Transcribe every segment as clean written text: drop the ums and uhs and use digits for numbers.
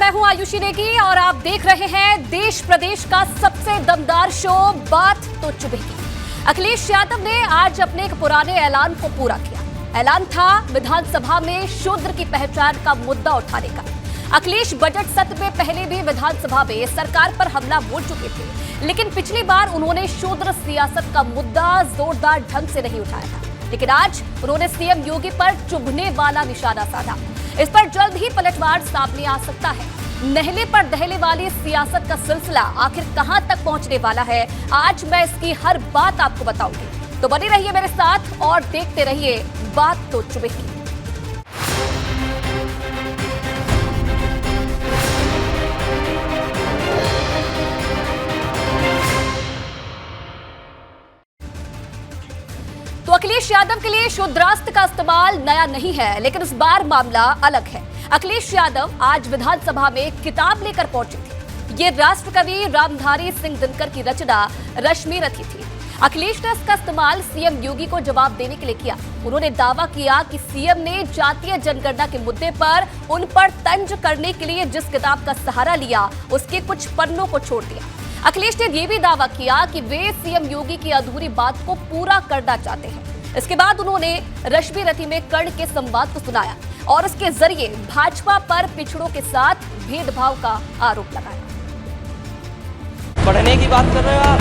मैं हूं आयुषी नेगी और आप देख रहे हैं देश प्रदेश का सबसे दमदार शो बात तो चुभेगी। अखिलेश यादव ने आज अपने एक पुराने ऐलान को पूरा किया। ऐलान था विधानसभा में शूद्र की पहचान का मुद्दा उठाने का। अखिलेश बजट सत्र में पहले भी विधानसभा में सरकार पर हमला बोल चुके थे, लेकिन पिछली बार उन्होंने शूद्र सियासत का मुद्दा जोरदार ढंग से नहीं उठाया था। लेकिन आज उन्होंने सीएम योगी पर चुभने वाला निशाना साधा। इस पर जल्द ही पलटवार सामने आ सकता है। नहले पर दहले वाली सियासत का सिलसिला आखिर कहां तक पहुंचने वाला है, आज मैं इसकी हर बात आपको बताऊंगी। तो बने रहिए मेरे साथ और देखते रहिए बात तो चुभेगी। तो अखिलेश यादव के लिए शूद्रास्त्र का इस्तेमाल नया नहीं है, लेकिन इस बार मामला अलग है। अखिलेश यादव आज विधानसभा में किताब लेकर पहुंचे थे। ये राष्ट्रकवि रामधारी सिंह दिनकर की रचना रश्मि रथी थी। अखिलेश ने इसका इस्तेमाल सीएम योगी को जवाब देने के लिए किया। उन्होंने दावा किया कि सीएम ने जातीय जनगणना के मुद्दे पर उन पर तंज करने के लिए जिस किताब का सहारा लिया, उसके कुछ पन्नों को छोड़ दिया। अखिलेश ने यह भी दावा किया कि वे सीएम योगी की अधूरी बात को पूरा करना चाहते हैं। इसके बाद उन्होंने रश्मि रथी में कर्ण के संवाद को सुनाया और इसके जरिए भाजपा पर पिछड़ों के साथ भेदभाव का आरोप लगाया। पढ़ने की बात कर रहे हो आप?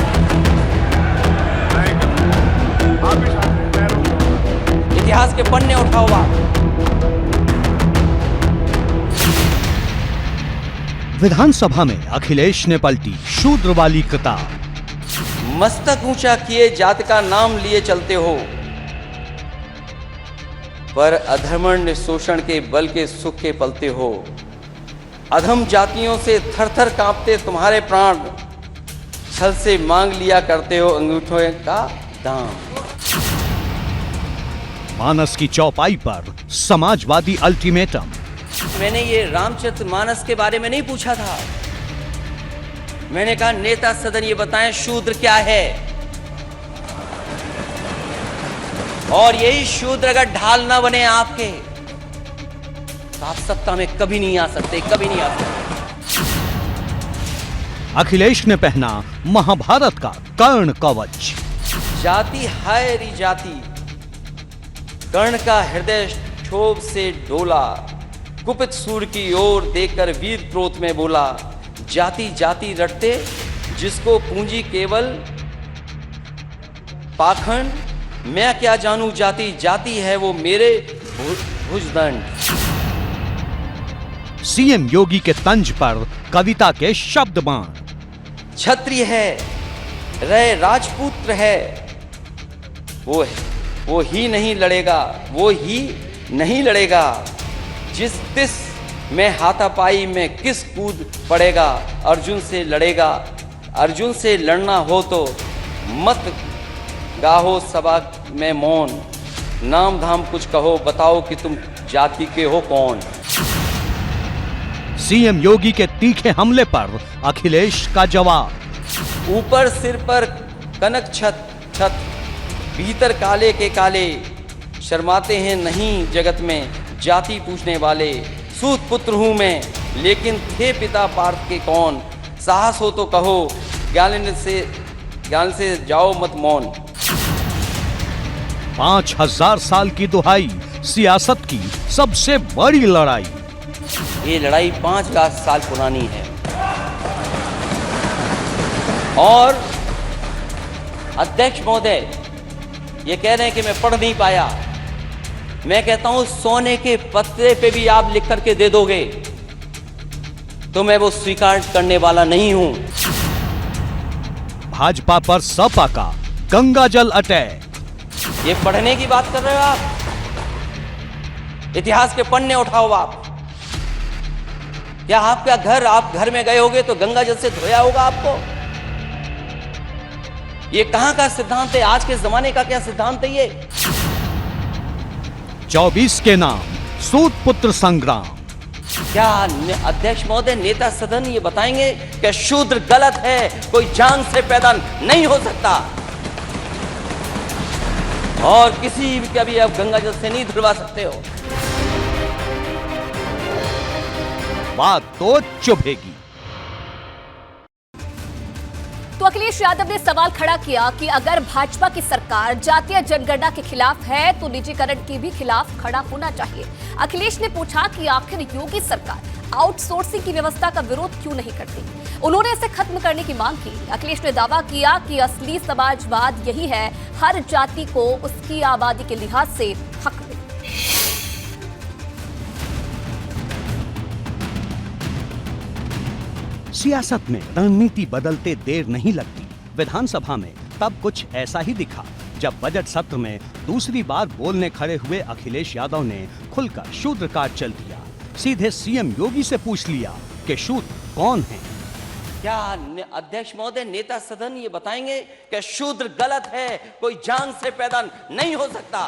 इतिहास के पन्ने उठाओ आप। विधानसभा में अखिलेश ने पलटी शूद्र वाली किताब। मस्तक ऊंचा किए जात का नाम लिए चलते हो, पर अधर्मण्य शोषण के बल के सुख के पलते हो। अधम जातियों से थर थर कांपते तुम्हारे प्राण, छल से मांग लिया करते हो अंगूठों का दाम। मानस की चौपाई पर समाजवादी अल्टीमेटम। मैंने ये रामचरित मानस के बारे में नहीं पूछा था। मैंने कहा नेता सदन ये बताएं शूद्र क्या है, और यही शूद्र अगर ढाल ना बने आपके, तो आप सत्ता में कभी नहीं आ सकते, कभी नहीं आ सकते। अखिलेश ने पहना महाभारत का कर्ण कवच। जाति हाय री जाति, कर्ण का हृदय क्षोभ से डोला। कुपित सूर की ओर देखकर वीर क्रोध में बोला, जाति जाति रटते जिसको पूंजी केवल पाखंड, मैं क्या जानू जाति, जाति है वो मेरे भुजदंड। सीएम योगी के तंज पर कविता के शब्द बाण। क्षत्रिय है रहे राजपुत्र है, वो ही नहीं लड़ेगा, वो ही नहीं लड़ेगा। जिस तिस में हाथापाई में किस कूद पड़ेगा, अर्जुन से लड़ेगा। अर्जुन से लड़ना हो तो मत गाहो सभा में मौन, नाम धाम कुछ कहो, बताओ कि तुम जाति के हो कौन। सीएम योगी के तीखे हमले पर अखिलेश का जवाब। ऊपर सिर पर कनक छत छत, भीतर काले के काले, शर्माते हैं नहीं जगत में जाति पूछने वाले। सूत पुत्र हूं मैं, लेकिन थे पिता पार्थ के कौन, साहस हो तो कहो, ज्ञान से जाओ मत मौन। 5000 साल की दुहाई, सियासत की सबसे बड़ी लड़ाई। ये लड़ाई 5 लाख साल पुरानी है, और अध्यक्ष महोदय ये कह रहे हैं कि मैं पढ़ नहीं पाया। मैं कहता हूं सोने के पत्रे पे भी आप लिख करके दे दोगे तो मैं वो स्वीकार करने वाला नहीं हूं। भाजपा पर सपा का गंगा जल अटैक। ये पढ़ने की बात कर रहे हो आप? इतिहास के पन्ने उठाओ आप। क्या आपका घर, आप घर में गए होगे तो गंगा जल से धोया होगा आपको? ये कहां का सिद्धांत है? आज के जमाने का क्या सिद्धांत है ये? 24 के नाम सूत पुत्र संग्राम। क्या अध्यक्ष महोदय नेता सदन ये बताएंगे कि शूद्र गलत है, कोई जान से पैदा नहीं हो सकता, और किसी का भी आप गंगा जल से नहीं धुलवा सकते हो। बात तो चुभेगी। तो अखिलेश यादव ने सवाल खड़ा किया कि अगर भाजपा की सरकार जातीय जनगणना के खिलाफ है तो निजीकरण के भी खिलाफ खड़ा होना चाहिए। अखिलेश ने पूछा कि आखिर योगी सरकार आउटसोर्सिंग की व्यवस्था का विरोध क्यों नहीं करती। उन्होंने इसे खत्म करने की मांग की। अखिलेश ने दावा किया कि असली समाजवाद यही है, हर जाति को उसकी आबादी के लिहाज से हक मिले। सियासत में रणनीति बदलते देर नहीं लगती। विधानसभा में तब कुछ ऐसा ही दिखा जब बजट सत्र में दूसरी बार बोलने खड़े हुए अखिलेश यादव ने खुलकर शूद्र कार्ड चल दिया। सीधे सीएम योगी से पूछ लिया कि शूद्र कौन है। क्या अध्यक्ष महोदय, नेता सदन ये बताएंगे कि शूद्र गलत है, कोई जान से पैदा नहीं हो सकता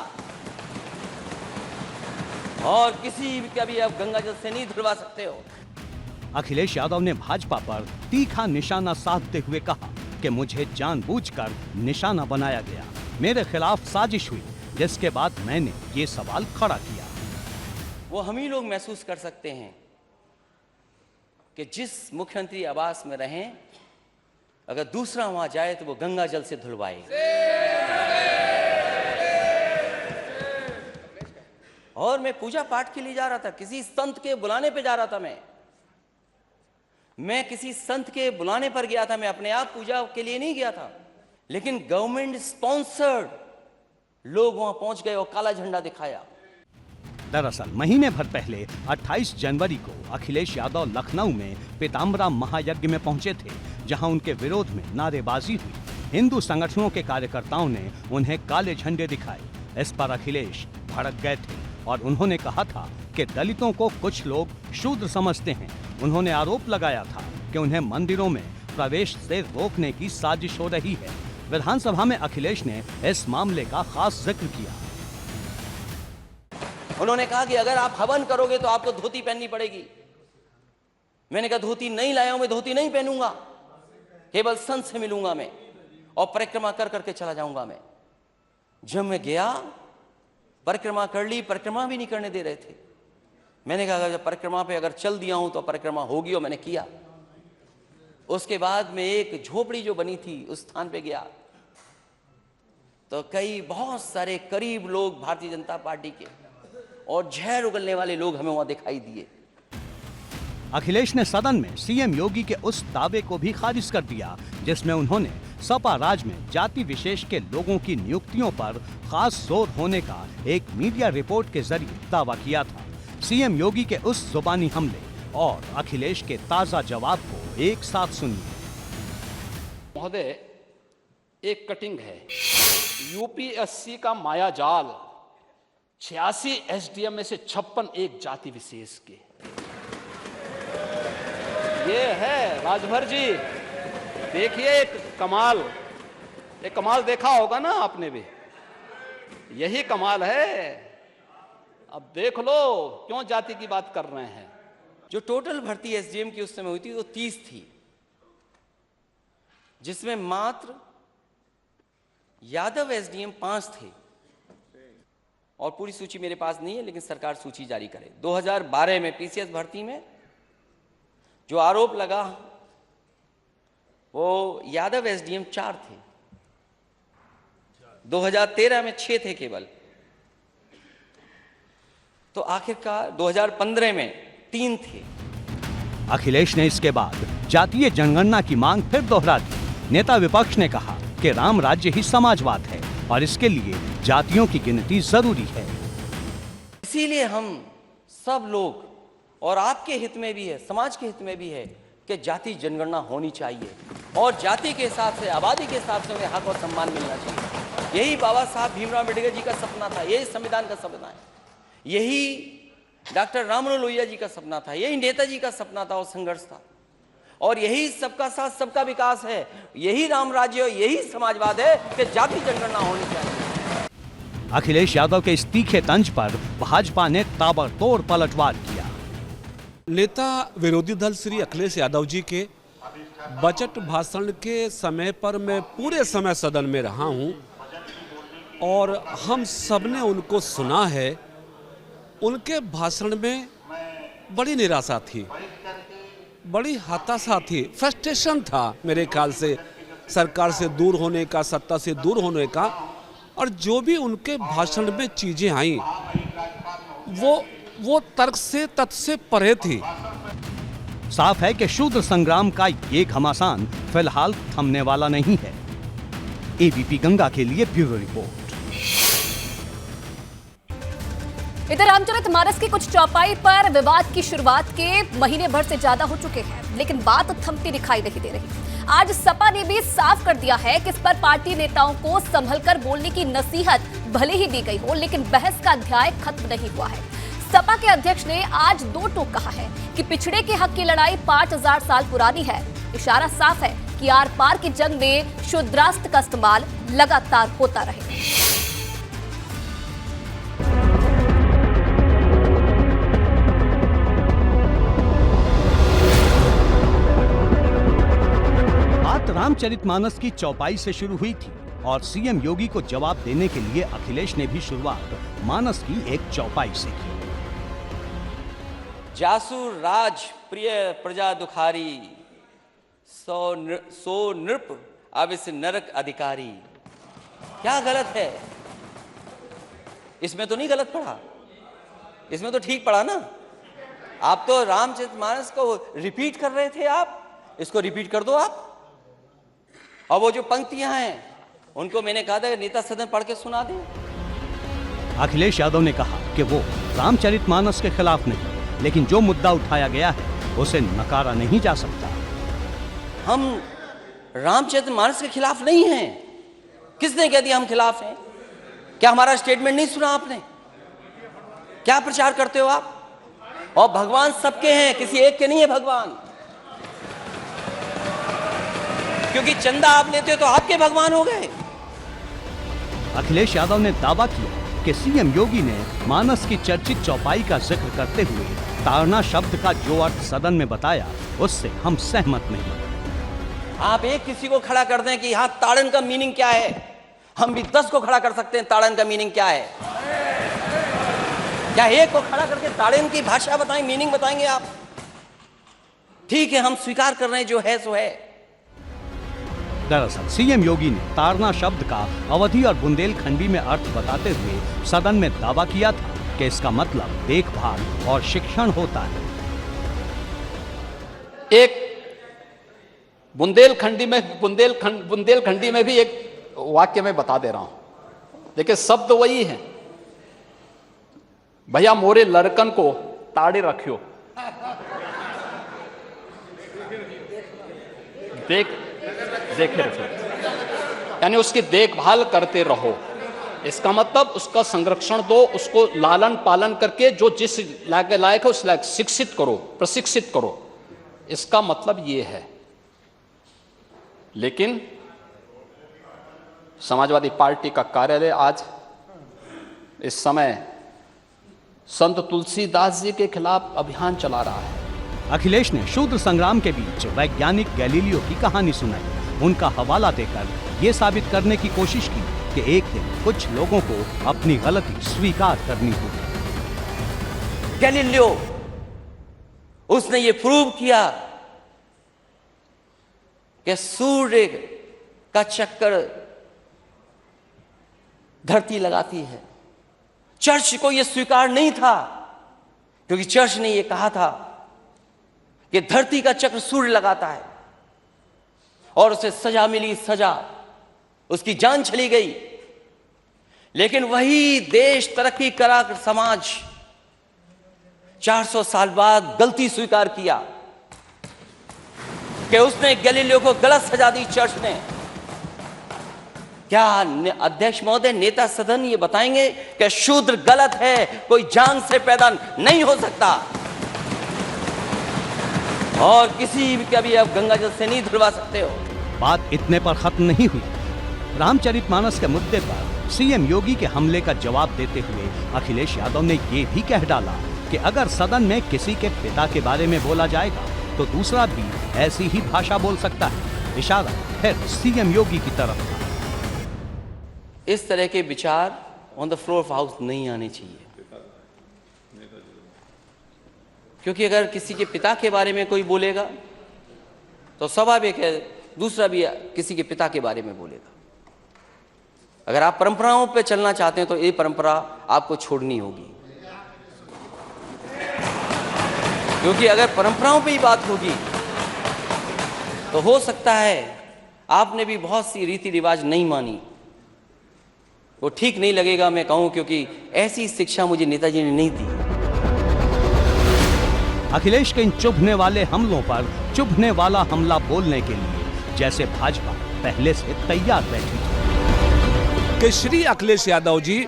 और किसी का भी आप गंगा जल से नहीं धुलवा सकते हो। अखिलेश यादव ने भाजपा पर तीखा निशाना साधते हुए कहा कि मुझे जानबूझकर निशाना बनाया गया, मेरे खिलाफ साजिश हुई, जिसके बाद मैंने ये सवाल खड़ा किया। वो हम ही लोग महसूस कर सकते हैं कि जिस मुख्यमंत्री आवास में रहें, अगर दूसरा वहां जाए तो वो गंगा जल से धुलवाए। और मैं पूजा पाठ के लिए जा रहा था, किसी संत के बुलाने पे जा रहा था। मैं किसी संत के बुलाने पर गया था, मैं अपने आप पूजा के लिए नहीं गया था। लेकिन गवर्नमेंट स्पॉन्सर्ड लोग वहां पहुंच गए और काला झंडा दिखाया। दरअसल महीने भर पहले 28 जनवरी को अखिलेश यादव लखनऊ में पीताम्बरा महायज्ञ में पहुंचे थे, जहां उनके विरोध में नारेबाजी हुई। हिंदू संगठनों के कार्यकर्ताओं ने उन्हें काले झंडे दिखाए। इस पर अखिलेश भड़क गए थे और उन्होंने कहा था कि दलितों को कुछ लोग शूद्र समझते हैं। उन्होंने आरोप लगाया था कि उन्हें मंदिरों में प्रवेश से रोकने की साजिश हो रही है। विधानसभा में अखिलेश ने इस मामले का खास जिक्र किया। उन्होंने कहा कि अगर आप हवन करोगे तो आपको धोती पहननी पड़ेगी। मैंने कहा धोती नहीं लाया हूं, मैं धोती नहीं पहनूंगा, केवल संत से मिलूंगा मैं और परिक्रमा कर करके चला जाऊंगा मैं। जब मैं गया, परिक्रमा कर ली, परिक्रमा भी नहीं करने दे रहे थे। मैंने कहा जब परिक्रमा पे अगर चल दिया हूं तो परिक्रमा होगी, और मैंने किया। उसके बाद में एक झोपड़ी जो बनी थी उस स्थान पे गया तो बहुत सारे करीब लोग भारतीय जनता पार्टी के और जहर उगलने वाले लोग हमें वहां दिखाई दिए। अखिलेश ने सदन में सीएम योगी के उस दावे को भी खारिज कर दिया जिसमें उन्होंने सपा राज में जाति विशेष के लोगों की नियुक्तियों पर खास जोर होने का एक मीडिया रिपोर्ट के जरिए दावा किया था। सीएम योगी के उस जुबानी हमले और अखिलेश के ताजा जवाब को एक साथ सुनिए। महोदय, एक कटिंग है यूपीएससी का माया जाल, 86 एसडीएम में से 56 एक जाति विशेष के। ये है राजभर जी, देखिए एक कमाल देखा होगा ना आपने भी, यही कमाल है। अब देख लो क्यों जाति की बात कर रहे हैं। जो टोटल भर्ती एसडीएम की उस समय हुई थी वो 30 थी, जिसमें मात्र यादव एसडीएम 5 थे और पूरी सूची मेरे पास नहीं है, लेकिन सरकार सूची जारी करे। 2012 में पीसीएस भर्ती में जो आरोप लगा वो यादव एसडीएम 4 थे, 2013 में 6 थे केवल, तो आखिरकार 2015 में 3 थे। अखिलेश ने इसके बाद जातीय जनगणना की मांग फिर दोहरा दी। नेता विपक्ष ने कहा कि राम राज्य ही समाजवाद है और इसके लिए जातियों की गिनती जरूरी है। इसीलिए हम सब लोग, और आपके हित में भी है, समाज के हित में भी है कि जाति जनगणना होनी चाहिए और जाति के हिसाब से, आबादी के हिसाब से उन्हें हक और सम्मान मिलना चाहिए। यही बाबा साहब भीमराव अम्बेडकर जी का सपना था, यही संविधान का सपना है, यही डॉक्टर राममनोहर लोहिया जी का सपना था, यही नेताजी का सपना था और संघर्ष था, और यही सबका साथ सबका विकास है, यही राम राज्य, यही समाजवाद है कि जाति जनगणना होनी चाहिए। अखिलेश यादव के इस तीखे तंज पर भाजपा ने ताबड़तोड़ पलटवार किया। नेता विरोधी दल श्री अखिलेश यादव जी के बजट भाषण के समय पर मैं पूरे समय सदन में रहा हूं और हम सबने उनको सुना है। उनके भाषण में बड़ी निराशा थी। बड़ी हताशा थी, फ्रस्ट्रेशन था मेरे ख्याल से, सरकार से दूर होने का, सत्ता से दूर होने का। और जो भी उनके भाषण में चीजें आई वो तर्क से, तथ्य से परे थी। साफ है कि शूद्र संग्राम का ये घमासान फिलहाल थमने वाला नहीं है। एबीपी गंगा के लिए ब्यूरो रिपोर्ट। इधर रामचरितमानस की कुछ चौपाई पर विवाद की शुरुआत के महीने भर से ज्यादा हो चुके हैं, लेकिन बात थमती दिखाई नहीं दे रही। आज सपा ने भी साफ कर दिया है कि इस पर पार्टी नेताओं को संभलकर बोलने की नसीहत भले ही दी गई हो, लेकिन बहस का अध्याय खत्म नहीं हुआ है। सपा के अध्यक्ष ने आज दो टूक कहा है कि पिछड़े के हक की लड़ाई 5000 साल पुरानी है। इशारा साफ है कि आर पार की जंग में शूद्रास्त्र का इस्तेमाल लगातार होता रहे। बात रामचरितमानस की चौपाई से शुरू हुई थी और सीएम योगी को जवाब देने के लिए अखिलेश ने भी शुरुआत मानस की एक चौपाई से की। जासु राज प्रिय प्रजा दुखारी, सो नृप अब इस नरक अधिकारी। क्या गलत है इसमें? तो नहीं गलत पढ़ा, इसमें तो ठीक पढ़ा ना। आप तो रामचरितमानस को रिपीट कर रहे थे, आप इसको रिपीट कर दो आप। और वो जो पंक्तियां हैं उनको मैंने कहा था नेता सदन पढ़ के सुना दे। अखिलेश यादव ने कहा कि वो रामचरितमानस के खिलाफ नहीं, लेकिन जो मुद्दा उठाया गया है उसे नकारा नहीं जा सकता। हम रामचरितमानस के खिलाफ नहीं हैं। किसने कह दिया हम खिलाफ हैं? क्या हमारा स्टेटमेंट नहीं सुना आपने? क्या प्रचार करते हो आप? और भगवान सबके हैं, किसी एक के नहीं है भगवान। क्योंकि चंदा आप लेते हो तो आपके भगवान हो गए। अखिलेश यादव ने दावा किया कि सीएम योगी ने मानस की चर्चित चौपाई का जिक्र करते हुए ताड़ना शब्द का जो अर्थ सदन में बताया उससे हम सहमत नहीं। आप एक किसी को खड़ा कर दें कि यहां ताड़न का मीनिंग क्या है, हम भी 10 को खड़ा कर सकते हैं ताड़न का मीनिंग क्या है। क्या एक को खड़ा करके ताड़न की भाषा बताएं, मीनिंग बताएंगे आप? ठीक है, हम स्वीकार कर रहे हैं, जो है सो है। दरअसल सीएम योगी ने ताड़ना शब्द का अवधी और बुंदेलखंडी में अर्थ बताते हुए सदन में दावा किया था कि इसका मतलब देखभाल और शिक्षण होता है। एक बुंदेलखंडी में भी एक वाक्य में बता दे रहा हूं। देखिए शब्द वही है, भैया मोरे लड़कन को ताड़े रखियो, देखे रखो, यानी उसकी देखभाल करते रहो। इसका मतलब उसका संरक्षण दो, उसको लालन पालन करके जो जिस लायक है उस लायक शिक्षित करो, प्रशिक्षित करो। इसका मतलब ये है। लेकिन समाजवादी पार्टी का कार्यालय आज इस समय संत तुलसीदास जी के खिलाफ अभियान चला रहा है। अखिलेश ने शूद्र संग्राम के बीच वैज्ञानिक गैलीलियो की कहानी सुनाई। उनका हवाला देकर ये साबित करने की कोशिश की कि एक दिन कुछ लोगों को अपनी गलती स्वीकार करनी होगी। गैलीलियो, उसने ये प्रूव किया कि सूर्य का चक्कर धरती लगाती है। चर्च को यह स्वीकार नहीं था, क्योंकि चर्च ने यह कहा था कि धरती का चक्र सूर्य लगाता है, और उसे सजा मिली, सजा, उसकी जान चली गई। लेकिन वही देश तरक्की करा कर समाज 400 साल बाद गलती स्वीकार किया कि उसने गैलीलियो को गलत सजा दी चर्च ने। क्या अध्यक्ष महोदय, नेता सदन ये बताएंगे कि शूद्र गलत है, कोई जान से पैदा नहीं हो सकता, और किसी भी कभी आप गंगा जल से नहीं धुलवा सकते हो। बात इतने पर खत्म नहीं हुई। रामचरितमानस के मुद्दे पर सीएम योगी के हमले का जवाब देते हुए अखिलेश यादव ने ये भी कह डाला कि अगर सदन में किसी के पिता के बारे में बोला जाएगा तो दूसरा भी ऐसी ही भाषा बोल सकता है। इशारा फिर सीएम योगी की तरफ था। इस तरह के विचार on the floor of house नहीं आने चाहिए। क्योंकि अगर किसी के पिता के बारे में कोई बोलेगा तो स्वाभाविक है दूसरा भी किसी के पिता के बारे में बोलेगा। अगर आप परंपराओं पे चलना चाहते हैं तो ये परंपरा आपको छोड़नी होगी, क्योंकि अगर परंपराओं पे ही बात होगी तो हो सकता है आपने भी बहुत सी रीति रिवाज नहीं मानी, वो ठीक नहीं लगेगा मैं कहूं, क्योंकि ऐसी शिक्षा मुझे नेताजी ने नहीं दी। अखिलेश के इन चुभने वाले हमलों पर चुभने वाला हमला बोलने के लिए जैसे भाजपा पहले से तैयार बैठी थी कि श्री अखिलेश यादव जी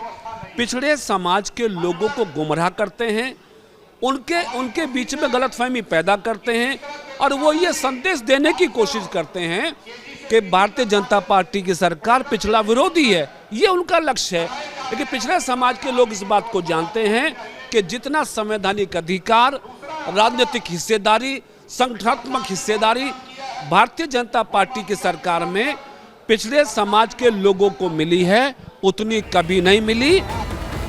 पिछड़े समाज के लोगों को गुमराह करते हैं, उनके बीच में गलतफहमी पैदा करते हैं और वो ये संदेश देने की कोशिश करते हैं कि भारतीय जनता पार्टी की सरकार पिछड़ा विरोधी है। ये उनका लक्ष्य है। लेकिन पिछड़े समाज के लोग इस बात को जानते हैं कि जितना संवैधानिक अधिकार, राजनीतिक हिस्सेदारी, संगठनात्मक हिस्सेदारी भारतीय जनता पार्टी की सरकार में पिछड़े समाज के लोगों को मिली है, उतनी कभी नहीं मिली।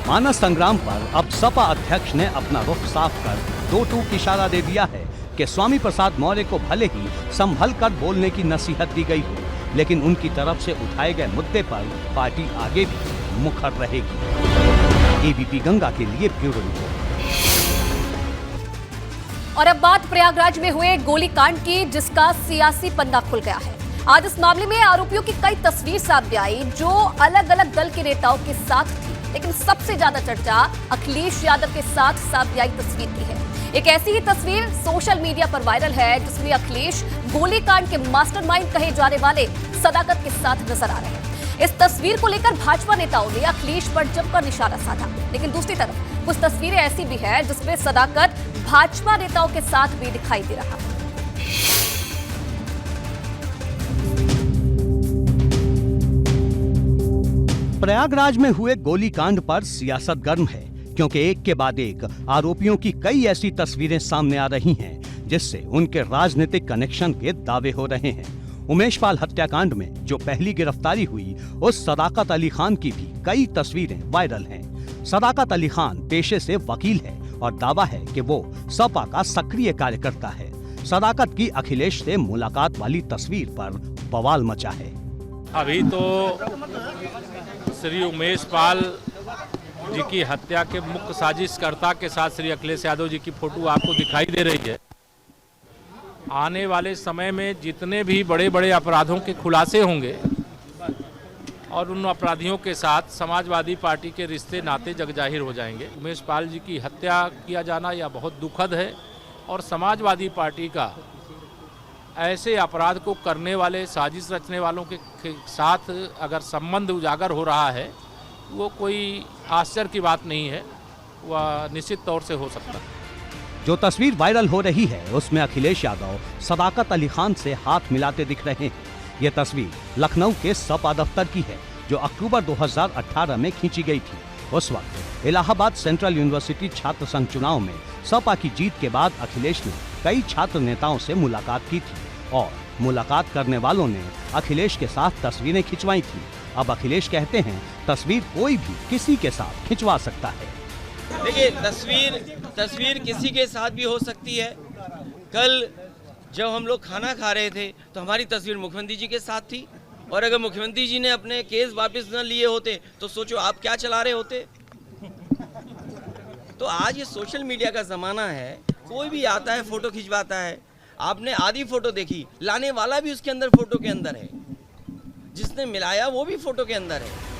मानस संग्राम पर अब सपा अध्यक्ष ने अपना रुख साफ कर दो टूक इशारा दे दिया है कि स्वामी प्रसाद मौर्य को भले ही संभल कर बोलने की नसीहत दी गई हो, लेकिन उनकी तरफ से उठाए गए मुद्दे पर पार्टी आगे भी मुखर रहेगी। एबीपी गंगा के लिए ब्यूरो रिपोर्ट। और अब बात प्रयागराज में हुए गोलीकांड की, जिसका सियासी पन्ना खुल गया है। आज इस मामले में आरोपियों की कई तस्वीर सामने आई जो अलग अलग दल के नेताओं के साथ थी, लेकिन सबसे ज्यादा चर्चा अखिलेश यादव के साथ सामने आई तस्वीर की है। एक ऐसी ही तस्वीर सोशल मीडिया पर वायरल है जिसमें अखिलेश गोलीकांड के मास्टरमाइंड कहे जाने वाले सदाकत के साथ नजर आ रहे हैं। इस तस्वीर को लेकर भाजपा नेताओं ने अखिलेश पर जमकर निशाना साधा, लेकिन दूसरी तरफ कुछ तस्वीरें ऐसी भी हैं जिसमें सदाकत भाजपा नेताओं के साथ भी दिखाई दे रहा है। प्रयागराज में हुए गोलीकांड पर सियासत गर्म है, क्योंकि एक के बाद एक आरोपियों की कई ऐसी तस्वीरें सामने आ रही हैं जिससे उनके राजनीतिक कनेक्शन के दावे हो रहे हैं। उमेश पाल हत्याकांड में जो पहली गिरफ्तारी हुई, उस सदाकत अली खान की भी कई तस्वीरें वायरल हैं। सदाकत अली खान पेशे से वकील है और दावा है कि वो सपा का सक्रिय कार्यकर्ता है। सदाकत की अखिलेश से मुलाकात वाली तस्वीर पर बवाल मचा है। अभी तो श्री उमेश पाल जी की हत्या के मुख्य साजिशकर्ता के साथ श्री अखिलेश यादव जी की फोटो आपको दिखाई दे रही है। आने वाले समय में जितने भी बड़े बड़े अपराधों के खुलासे होंगे और उन अपराधियों के साथ समाजवादी पार्टी के रिश्ते नाते जगजाहिर हो जाएंगे। उमेश पाल जी की हत्या किया जाना यह बहुत दुखद है और समाजवादी पार्टी का ऐसे अपराध को करने वाले, साजिश रचने वालों के साथ अगर संबंध उजागर हो रहा है, वो कोई आश्चर्य की बात नहीं है, वह निश्चित तौर से हो सकता है। जो तस्वीर वायरल हो रही है उसमें अखिलेश यादव सदाकत अली खान से हाथ मिलाते दिख रहे हैं। ये तस्वीर लखनऊ के सपा दफ्तर की है जो अक्टूबर 2018 में खींची गई थी। उस वक्त इलाहाबाद सेंट्रल यूनिवर्सिटी छात्र संघ चुनाव में सपा की जीत के बाद अखिलेश ने कई छात्र नेताओं से मुलाकात की थी और मुलाकात करने वालों ने अखिलेश के साथ तस्वीरें खिंचवाई थी। अब अखिलेश कहते हैं तस्वीर कोई भी किसी के साथ खिंचवा सकता है। देखिए, तस्वीर किसी के साथ भी हो सकती है। कल जब हम लोग खाना खा रहे थे तो हमारी तस्वीर मुख्यमंत्री जी के साथ थी, और अगर मुख्यमंत्री जी ने अपने केस वापस न लिए होते तो सोचो आप क्या चला रहे होते। तो आज ये सोशल मीडिया का ज़माना है, कोई भी आता है फोटो खिंचवाता है। आपने आधी फोटो देखी, लाने वाला भी उसके अंदर फोटो के अंदर है, जिसने मिलाया वो भी फोटो के अंदर है।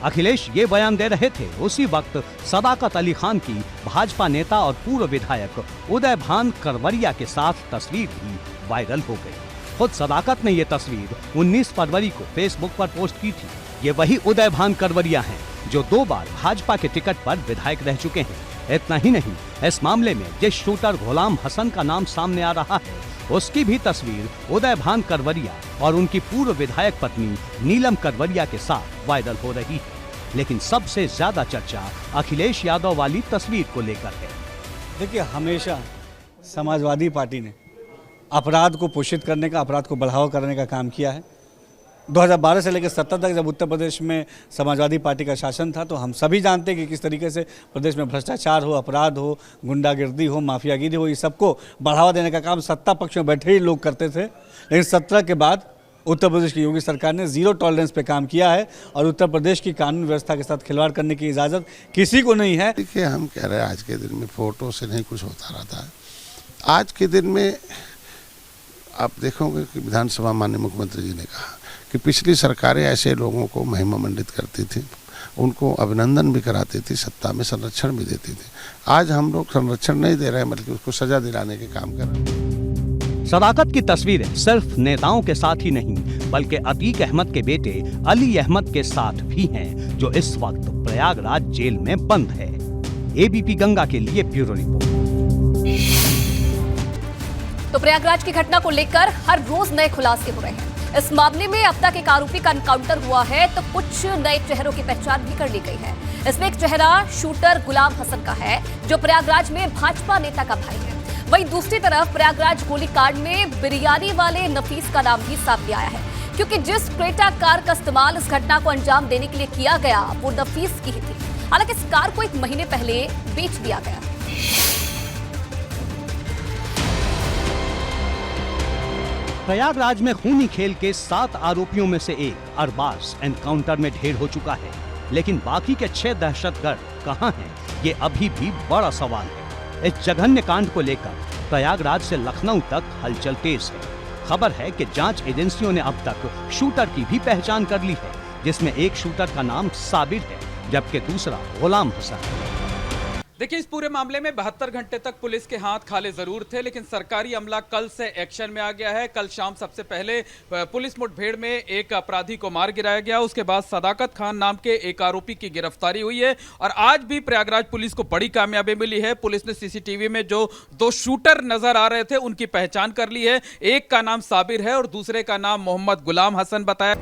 अखिलेश ये बयान दे रहे थे, उसी वक्त सदाकत अली खान की भाजपा नेता और पूर्व विधायक उदय भान करवरिया के साथ तस्वीर भी वायरल हो गई। खुद सदाकत ने ये तस्वीर 19 फरवरी को फेसबुक पर पोस्ट की थी। ये वही उदय भान करवरिया हैं जो 2 बार भाजपा के टिकट पर विधायक रह चुके हैं। इतना ही नहीं, इस मामले में जिस शूटर गुलाम हसन का नाम सामने आ रहा है, उसकी भी तस्वीर उदय भान करवरिया और उनकी पूर्व विधायक पत्नी नीलम करवरिया के साथ वायरल हो रही है। लेकिन सबसे ज्यादा चर्चा अखिलेश यादव वाली तस्वीर को लेकर है। देखिए, हमेशा समाजवादी पार्टी ने अपराध को पोषित करने का, अपराध को बढ़ावा करने का काम किया है। 2012 से लेकर 17 तक जब उत्तर प्रदेश में समाजवादी पार्टी का शासन था तो हम सभी जानते हैं कि किस तरीके से प्रदेश में भ्रष्टाचार हो, अपराध हो, गुंडागिर्दी हो, माफियागिरी हो, ये सबको बढ़ावा देने का काम सत्ता पक्ष में बैठे ही लोग करते थे। लेकिन 17 के बाद उत्तर प्रदेश की योगी सरकार ने जीरो टॉलरेंस पे काम किया है और उत्तर प्रदेश की कानून व्यवस्था के साथ खिलवाड़ करने की इजाज़त किसी को नहीं है। देखिए, हम कह रहे हैं आज के दिन में फोटो से नहीं कुछ होता रहता है। आज के दिन में आप देखोगे कि विधानसभा माननीय मुख्यमंत्री जी ने कहा कि पिछली सरकारें ऐसे लोगों को महिमा मंडित करती थी, उनको अभिनंदन भी कराती थी, सत्ता में संरक्षण भी देती थी। आज हम लोग संरक्षण नहीं दे रहे हैं, बल्कि उसको सजा दिलाने के काम कर रहे हैं। सदाकत की तस्वीरें सिर्फ नेताओं के साथ ही नहीं बल्कि अतीक अहमद के बेटे अली अहमद के साथ भी हैं, जो इस वक्त प्रयागराज जेल में बंद है। एबीपी गंगा के लिए ब्यूरो रिपोर्ट। तो प्रयागराज की घटना को लेकर हर रोज नए खुलासे हो रहे हैं। इस मामले में अब तक एक आरोपी का एनकाउंटर हुआ है तो कुछ नए चेहरों की पहचान भी कर ली गई है। इसमें एक चेहरा शूटर गुलाम हसन का है, जो प्रयागराज में भाजपा नेता का भाई है। वहीं दूसरी तरफ प्रयागराज गोलीकांड में बिरयानी वाले नफीस का नाम भी सामने आया है, क्योंकि जिस क्रेटा कार का इस्तेमाल इस घटना को अंजाम देने के लिए किया गया वो नफीस की ही थी। हालांकि इस कार को 1 महीने पहले बेच दिया गया। प्रयागराज में खूनी खेल के 7 आरोपियों में से एक अरबाज एनकाउंटर में ढेर हो चुका है, लेकिन बाकी के 6 दहशतगर्द कहां हैं, ये अभी भी बड़ा सवाल है। इस जघन्य कांड को लेकर प्रयागराज से लखनऊ तक हलचल तेज है। खबर है कि जांच एजेंसियों ने अब तक शूटर की भी पहचान कर ली है, जिसमें एक शूटर का नाम साबिर है जबकि दूसरा गुलाम हसन है। देखिए, इस पूरे मामले में 72 घंटे तक पुलिस के हाथ खाली जरूर थे, लेकिन सरकारी अमला कल से एक्शन में आ गया है। कल शाम सबसे पहले पुलिस मुठभेड़ में एक अपराधी को मार गिराया गया, उसके बाद सदाकत खान नाम के एक आरोपी की गिरफ्तारी हुई है और आज भी प्रयागराज पुलिस को बड़ी कामयाबी मिली है। पुलिस ने सीसीटीवी में जो 2 शूटर नजर आ रहे थे उनकी पहचान कर ली है। एक का नाम साबिर है और दूसरे का नाम मोहम्मद गुलाम हसन बताया।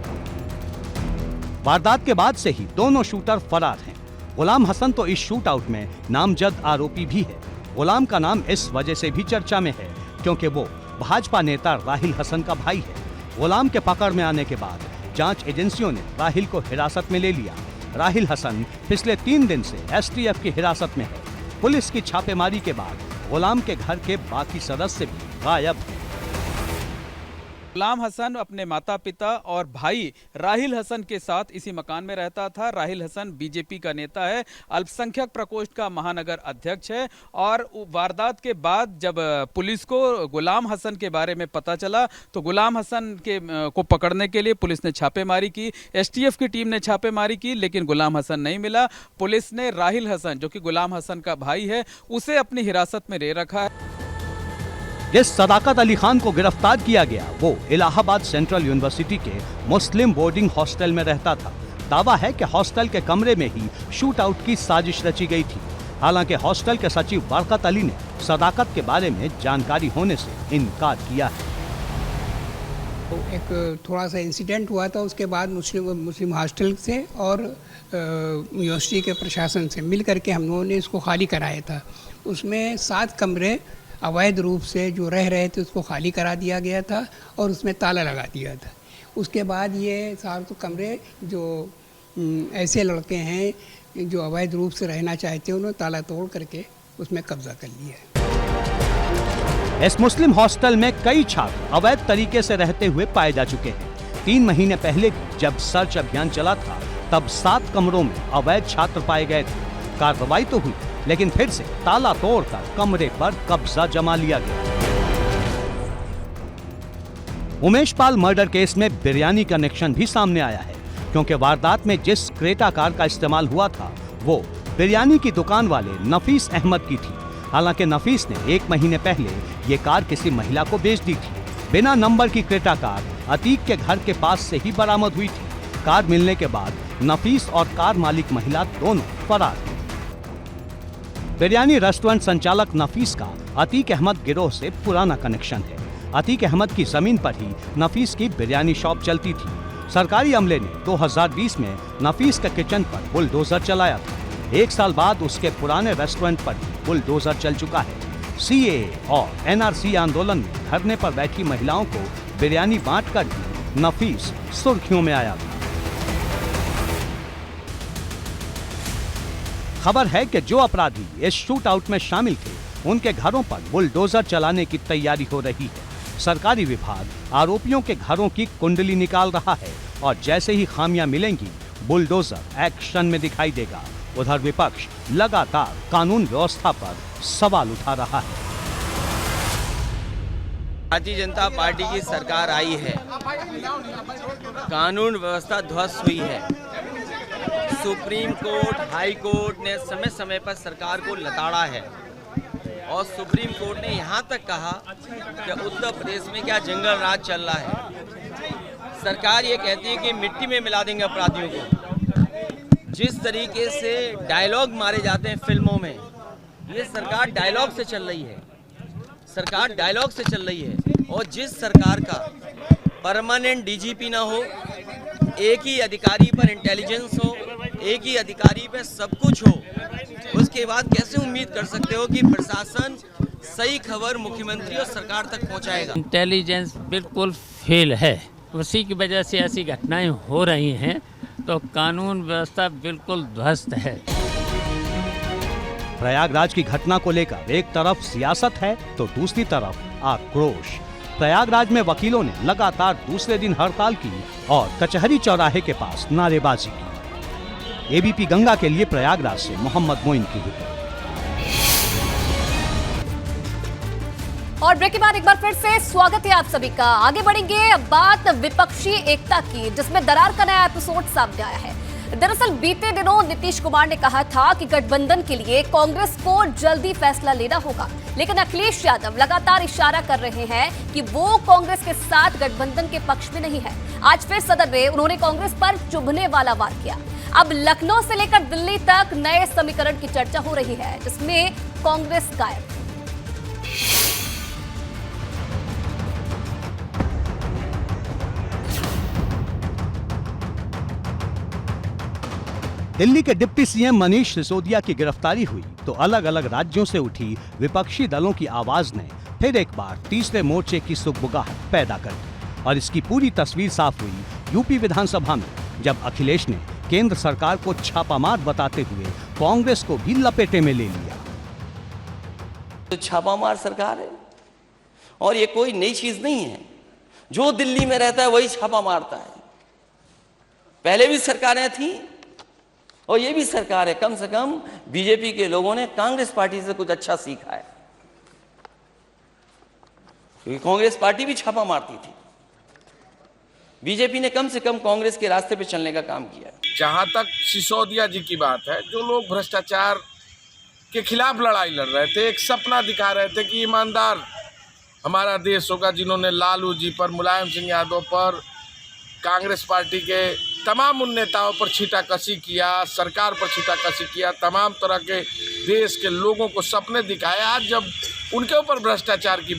वारदात के बाद से ही दोनों शूटर फरार हैं। गुलाम हसन तो इस शूट आउट में नामजद आरोपी भी है। गुलाम का नाम इस वजह से भी चर्चा में है क्योंकि वो भाजपा नेता राहिल हसन का भाई है। गुलाम के पकड़ में आने के बाद जांच एजेंसियों ने राहिल को हिरासत में ले लिया। राहिल हसन पिछले 3 दिन से एसटीएफ की हिरासत में है। पुलिस की छापेमारी के बाद गुलाम के घर के बाकी सदस्य भी गायब हैं। गुलाम हसन अपने माता पिता और भाई राहिल हसन के साथ इसी मकान में रहता था। राहिल हसन बीजेपी का नेता है, अल्पसंख्यक प्रकोष्ठ का महानगर अध्यक्ष है और वारदात के बाद जब पुलिस को गुलाम हसन के बारे में पता चला तो गुलाम हसन को पकड़ने के लिए पुलिस ने छापेमारी की। एसटीएफ की टीम ने छापेमारी की, लेकिन गुलाम हसन नहीं मिला। पुलिस ने राहिल हसन, जो कि गुलाम हसन का भाई है, उसे अपनी हिरासत में ले रखा है। जिस सदाकत अली खान को गिरफ्तार किया गया वो इलाहाबाद सेंट्रल यूनिवर्सिटी के मुस्लिम बोर्डिंग हॉस्टल में रहता था। दावा है कि हॉस्टल के कमरे में ही शूट आउट की साजिश रची गई थी। हालांकि हॉस्टल के सचिव बरकत अली ने सदाकत के बारे में जानकारी होने से इनकार किया है। तो एक थोड़ा सा इंसिडेंट हुआ था, उसके बाद मुस्लिम हॉस्टल से और यूनिवर्सिटी के प्रशासन से मिल करके हम लोगों ने इसको खाली कराया था। उसमें 7 कमरे अवैध रूप से जो रह रहे थे उसको खाली करा दिया गया था और उसमें ताला लगा दिया था। उसके बाद ये 7 कमरे जो ऐसे लड़के हैं जो अवैध रूप से रहना चाहते हैं उन्होंने ताला तोड़ करके उसमें कब्जा कर लिया है। इस मुस्लिम हॉस्टल में कई छात्र अवैध तरीके से रहते हुए पाए जा चुके हैं। 3 महीने पहले भी जब सर्च अभियान चला था तब 7 कमरों में अवैध छात्र पाए गए थे। कार्रवाई तो हुई, लेकिन फिर से ताला तोड़कर कमरे पर कब्जा जमा लिया गया। उमेश पाल मर्डर केस में बिरयानी कनेक्शन भी सामने आया है, क्योंकि वारदात में जिस क्रेटा कार का इस्तेमाल हुआ था वो बिरयानी की दुकान वाले नफीस अहमद की थी। हालांकि नफीस ने 1 महीने पहले ये कार किसी महिला को बेच दी थी। बिना नंबर की क्रेटा कार अतीक के घर के पास से ही बरामद हुई थी। कार मिलने के बाद नफीस और कार मालिक महिला दोनों फरार थे। बिरयानी रेस्टोरेंट संचालक नफीस का अतीक अहमद गिरोह से पुराना कनेक्शन है। अतीक अहमद की जमीन पर ही नफीस की बिरयानी शॉप चलती थी। सरकारी अमले ने 2020 में नफीस के किचन पर बुलडोजर चलाया था। 1 साल बाद उसके पुराने रेस्टोरेंट पर बुलडोजर चल चुका है। सीएए और एनआरसी आंदोलन में धरने पर बैठी महिलाओं को बिरयानी बांटकर नफीस सुर्खियों में आया था। खबर है कि जो अपराधी इस शूट आउट में शामिल थे उनके घरों पर बुलडोजर चलाने की तैयारी हो रही है। सरकारी विभाग आरोपियों के घरों की कुंडली निकाल रहा है और जैसे ही खामियां मिलेंगी बुलडोजर एक्शन में दिखाई देगा। उधर विपक्ष लगातार कानून व्यवस्था पर सवाल उठा रहा है। भारतीय जनता पार्टी की सरकार आई है, कानून व्यवस्था ध्वस्त हुई है। सुप्रीम कोर्ट, हाई कोर्ट ने समय समय पर सरकार को लताड़ा है और सुप्रीम कोर्ट ने यहाँ तक कहा कि उत्तर प्रदेश में क्या जंगल राज चल रहा है। सरकार ये कहती है कि मिट्टी में मिला देंगे अपराधियों को। जिस तरीके से डायलॉग मारे जाते हैं फिल्मों में, ये सरकार डायलॉग से चल रही है। सरकार डायलॉग से चल रही है और जिस सरकार का परमानेंट डीजीपी ना हो, एक ही अधिकारी पर इंटेलिजेंस हो, एक ही अधिकारी पे सब कुछ हो, उसके बाद कैसे उम्मीद कर सकते हो कि प्रशासन सही खबर मुख्यमंत्री और सरकार तक पहुंचाएगा। इंटेलिजेंस बिल्कुल फेल है, उसी की वजह से ऐसी घटनाएं हो रही हैं, तो कानून व्यवस्था बिल्कुल ध्वस्त है। प्रयागराज की घटना को लेकर एक तरफ सियासत है तो दूसरी तरफ आक्रोश। प्रयागराज में वकीलों ने लगातार दूसरे दिन हड़ताल की और कचहरी चौराहे के पास नारेबाजी की। एबीपी गंगा के लिए प्रयागराज से मोहम्मद मोइन की रिपोर्ट। और ब्रेक के बाद एक बार फिर से स्वागत है आप सभी का। आगे बढ़ेंगे, अब बात विपक्षी एकता की, जिसमें दरार का नया एपिसोड सामने आया है। दरअसल बीते दिनों नीतीश कुमार ने कहा था कि गठबंधन के लिए कांग्रेस को जल्दी फैसला लेना होगा, लेकिन अखिलेश यादव लगातार इशारा कर रहे हैं कि वो कांग्रेस के साथ गठबंधन के पक्ष में नहीं है। आज फिर सदन में उन्होंने कांग्रेस पर चुभने वाला वार किया। अब लखनऊ से लेकर दिल्ली तक नए समीकरण की चर्चा हो रही है, जिसमें कांग्रेस गायब। दिल्ली के डिप्टी सीएम मनीष सिसोदिया की गिरफ्तारी हुई तो अलग अलग राज्यों से उठी विपक्षी दलों की आवाज ने फिर एक बार तीसरे मोर्चे की सुगबुगाहट पैदा कर दी। और इसकी पूरी तस्वीर साफ हुई यूपी विधानसभा में, जब अखिलेश ने केंद्र सरकार को छापामार बताते हुए कांग्रेस को भी लपेटे में ले लिया। तो छापामार सरकार है और ये कोई नई चीज नहीं है। जो दिल्ली में रहता है वही छापा मारता है। पहले भी सरकारें थी और ये भी सरकार है। कम से कम बीजेपी के लोगों ने कांग्रेस पार्टी से कुछ अच्छा सीखा है, क्योंकि कांग्रेस पार्टी भी छापा मारती थी। बीजेपी ने कम से कम कांग्रेस के रास्ते पे चलने का काम किया। जहां तक सिसोदिया जी की बात है, जो लोग भ्रष्टाचार के खिलाफ लड़ाई लड़ रहे थे, एक सपना दिखा रहे थे कि ईमानदार हमारा देश होगा, जिन्होंने लालू जी पर, मुलायम सिंह यादव पर, कांग्रेस पार्टी के तमाम उन नेताओं पर छीटाकशी किया, सरकार पर छीटाकशी किया, तमाम तरह के देश के लोगों को सपने दिखाए। आज जब उनके ऊपर भ्रष्टाचार की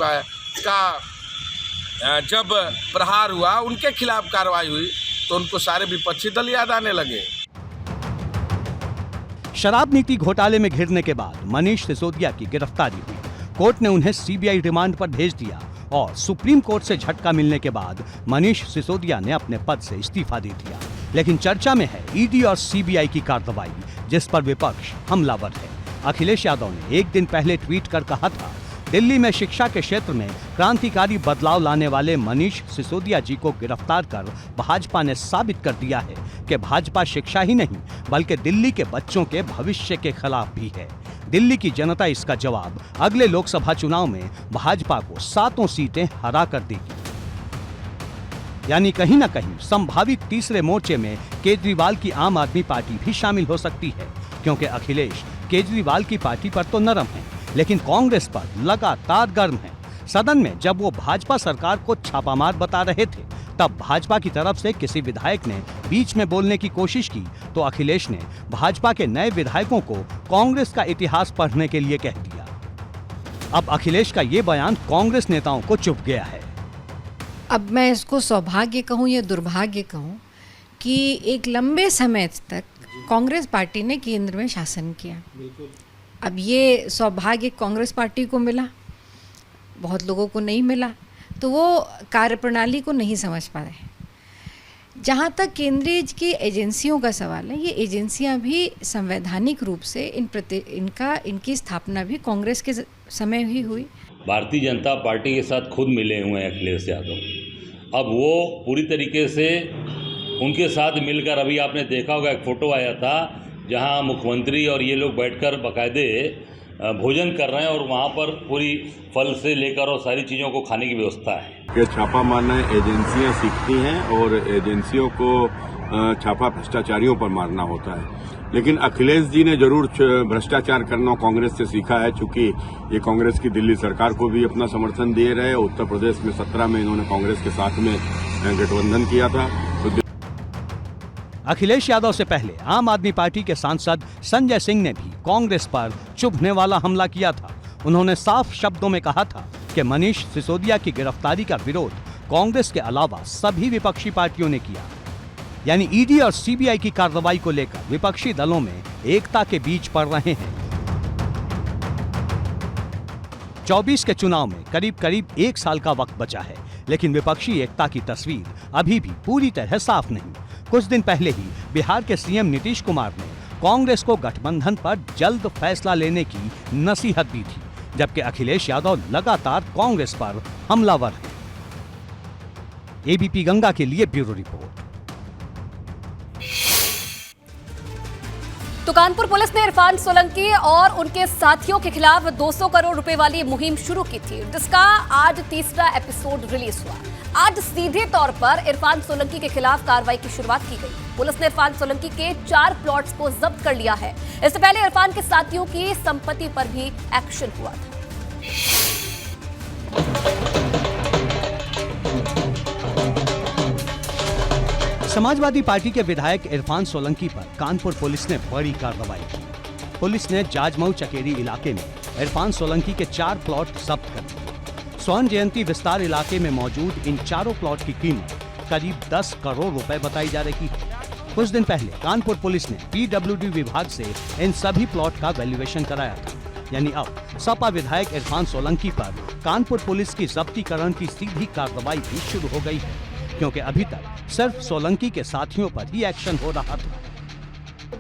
जब प्रहार हुआ, उनके खिलाफ कार्रवाई हुई, तो उनको सारे विपक्षी दल याद आने लगे। शराब नीति घोटाले में घिरने के बाद मनीष सिसोदिया की गिरफ्तारी हुई। कोर्ट ने उन्हें सीबीआई रिमांड पर भेज दिया और सुप्रीम कोर्ट से झटका मिलने के बाद मनीष सिसोदिया ने अपने पद से इस्तीफा दे दिया। लेकिन चर्चा में है ईडी और सीबीआई की कार्रवाई, जिस पर विपक्ष हमलावर है। अखिलेश यादव ने एक दिन पहले ट्वीट कर कहा था, दिल्ली में शिक्षा के क्षेत्र में क्रांतिकारी बदलाव लाने वाले मनीष सिसोदिया जी को गिरफ्तार कर भाजपा ने साबित कर दिया है कि भाजपा शिक्षा ही नहीं बल्कि दिल्ली के बच्चों के भविष्य के खिलाफ भी है। दिल्ली की जनता इसका जवाब अगले लोकसभा चुनाव में भाजपा को 7 सीटें हरा कर देगी। यानी कहीं ना कहीं संभावित तीसरे मोर्चे में केजरीवाल की आम आदमी पार्टी भी शामिल हो सकती है, क्योंकि अखिलेश केजरीवाल की पार्टी पर तो नरम है लेकिन कांग्रेस पर लगातार गर्म है। सदन में जब वो भाजपा सरकार को छापामार बता रहे थे, तब भाजपा की तरफ से किसी विधायक ने बीच में बोलने की कोशिश की तो अखिलेश ने भाजपा के नए विधायकों को कांग्रेस का इतिहास पढ़ने के लिए कह दिया। अब अखिलेश का ये बयान कांग्रेस नेताओं को चुभ गया है। अब मैं इसको सौभाग्य कहूँ या दुर्भाग्य कहूँ कि एक लंबे समय तक कांग्रेस पार्टी ने केंद्र में शासन किया। अब ये सौभाग्य कांग्रेस पार्टी को मिला, बहुत लोगों को नहीं मिला, तो वो कार्यप्रणाली को नहीं समझ पा रहे। जहाँ तक केंद्रीय की एजेंसियों का सवाल है, ये एजेंसियां भी संवैधानिक रूप से इनकी स्थापना भी कांग्रेस के समय ही हुई। भारतीय जनता पार्टी के साथ खुद मिले हुए हैं अखिलेश यादव। अब वो पूरी तरीके से उनके साथ मिलकर, अभी आपने देखा होगा एक फ़ोटो आया था जहां मुख्यमंत्री और ये लोग बैठकर बाकायदे भोजन कर रहे हैं और वहां पर पूरी फल से लेकर और सारी चीज़ों को खाने की व्यवस्था है। ये छापा मारना एजेंसियां सीखती हैं और एजेंसियों को छापा भ्रष्टाचारियों पर मारना होता है, लेकिन अखिलेश जी ने जरूर भ्रष्टाचार करना कांग्रेस से सीखा है, चूंकि ये कांग्रेस की दिल्ली सरकार को भी अपना समर्थन दे रहे। उत्तर प्रदेश में 17 में इन्होंने कांग्रेस के साथ में गठबंधन किया था। तो अखिलेश यादव से पहले आम आदमी पार्टी के सांसद संजय सिंह ने भी कांग्रेस पर चुभने वाला हमला किया था। उन्होंने साफ शब्दों में कहा था कि मनीष सिसोदिया की गिरफ्तारी का विरोध कांग्रेस के अलावा सभी विपक्षी पार्टियों ने किया। यानी ईडी और सीबीआई की कार्रवाई को लेकर विपक्षी दलों में एकता के बीच पड़ रहे हैं। 24 के चुनाव में करीब करीब 1 साल का वक्त बचा है, लेकिन विपक्षी एकता की तस्वीर अभी भी पूरी तरह साफ नहीं। कुछ दिन पहले ही बिहार के सीएम नीतीश कुमार ने कांग्रेस को गठबंधन पर जल्द फैसला लेने की नसीहत दी थी, जबकि अखिलेश यादव लगातार कांग्रेस पर हमलावर हैं। एबीपी गंगा के लिए ब्यूरो रिपोर्ट। तो कानपुर पुलिस ने इरफान सोलंकी और उनके साथियों के खिलाफ 200 करोड़ रुपए वाली मुहिम शुरू की थी, जिसका आज तीसरा एपिसोड रिलीज हुआ। आज सीधे तौर पर इरफान सोलंकी के खिलाफ कार्रवाई की शुरुआत की गई। पुलिस ने इरफान सोलंकी के 4 प्लॉट्स को जब्त कर लिया है। इससे पहले इरफान के साथियों की संपत्ति पर भी एक्शन हुआ था। समाजवादी पार्टी के विधायक इरफान सोलंकी पर कानपुर पुलिस ने बड़ी कार्रवाई की। पुलिस ने जाजमऊ चकेरी इलाके में इरफान सोलंकी के 4 प्लॉट जब्त कर लिए। स्वर्ण जयंती विस्तार इलाके में मौजूद इन चारों प्लॉट की कीमत करीब 10 करोड़ रुपए बताई जा रही है। कुछ दिन पहले कानपुर पुलिस ने पीडब्ल्यूडी विभाग से इन सभी प्लॉट का वैल्यूएशन कराया था। यानी अब सपा विधायक इरफान सोलंकी पर कानपुर पुलिस की जब्तीकरण की सीधी कार्रवाई भी शुरू हो गई है, क्योंकि अभी तक सिर्फ सोलंकी के साथियों पर ही एक्शन हो रहा था।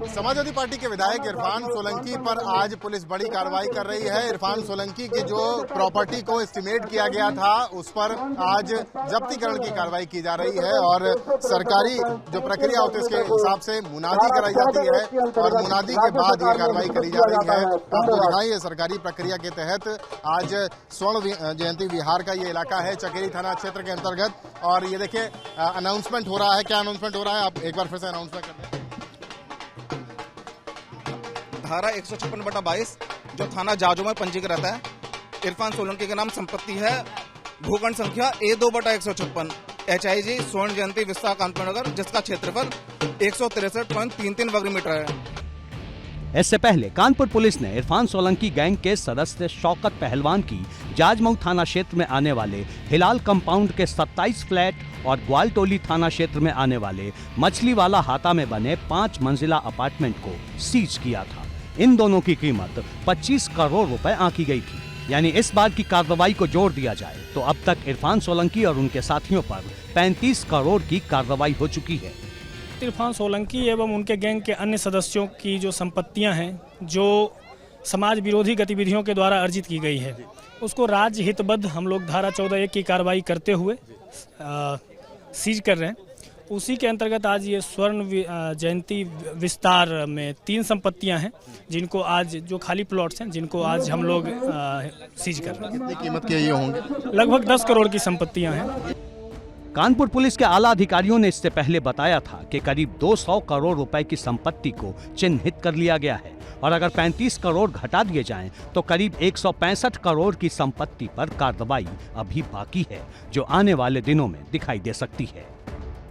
समाजवादी पार्टी के विधायक इरफान सोलंकी पर आज पुलिस बड़ी कार्रवाई कर रही है। इरफान सोलंकी की जो प्रॉपर्टी को एस्टिमेट किया गया था, उस पर आज जब्तीकरण की कार्रवाई की जा रही है और सरकारी जो प्रक्रिया होती है उसके हिसाब से मुनादी कराई जाती है और मुनादी के बाद ये कार्रवाई करी जा रही है। आपको दिखाई सरकारी प्रक्रिया के तहत आज स्वर्ण जयंती विहार का ये इलाका है, चकेरी थाना क्षेत्र के अंतर्गत। और ये देखिए अनाउंसमेंट हो रहा है। क्या अनाउंसमेंट हो रहा है, आप एक बार फिर से अनाउंसमेंट कर दें। धारा 156/22 जो थाना जाजो में पंजीकृत है, इरफान सोलंकी के नाम संपत्ति है। भूखंड संख्या A2/156 HIG स्वर्ण जयंती विस्तार कानपुर नगर, जिसका क्षेत्रफल 163.33 वर्ग मीटर है। इससे पहले कानपुर पुलिस ने इरफान सोलंकी गैंग के सदस्य शौकत पहलवान की जाजमऊ थाना क्षेत्र में आने वाले हिलाल कंपाउंड के 27 फ्लैट और ग्वालटोली थाना क्षेत्र में आने वाले मछलीवाला हाता में बने 5 मंजिला अपार्टमेंट को सीज किया था। इन दोनों की कीमत 25 करोड़ रुपए आंकी गई थी। यानी इस बार की कार्रवाई को जोड़ दिया जाए तो अब तक इरफान सोलंकी और उनके साथियों पर 35 करोड़ की कार्रवाई हो चुकी है। इरफान सोलंकी एवं उनके गैंग के अन्य सदस्यों की जो संपत्तियां हैं, जो समाज विरोधी गतिविधियों के द्वारा अर्जित की गई है, उसको राज्य हितबद्ध हम लोग धारा 14(1) की कार्रवाई करते हुए सीज कर रहे हैं। उसी के अंतर्गत आज ये स्वर्ण जयंती विस्तार में 3 संपत्तियां हैं, जिनको आज जो खाली प्लॉट्स हैं, जिनको आज हम लोग सीज कर रहे हैं। कितनी कीमत के ये होंगे? लगभग 10 करोड़ की संपत्तियां हैं। कानपुर पुलिस के आला अधिकारियों ने इससे पहले बताया था कि करीब 200 करोड़ रुपए की संपत्ति को चिन्हित कर लिया गया है और अगर 35 करोड़ घटा दिए जाएं तो करीब 165 करोड़ की संपत्ति पर कार्रवाई अभी बाकी है, जो आने वाले दिनों में दिखाई दे सकती है।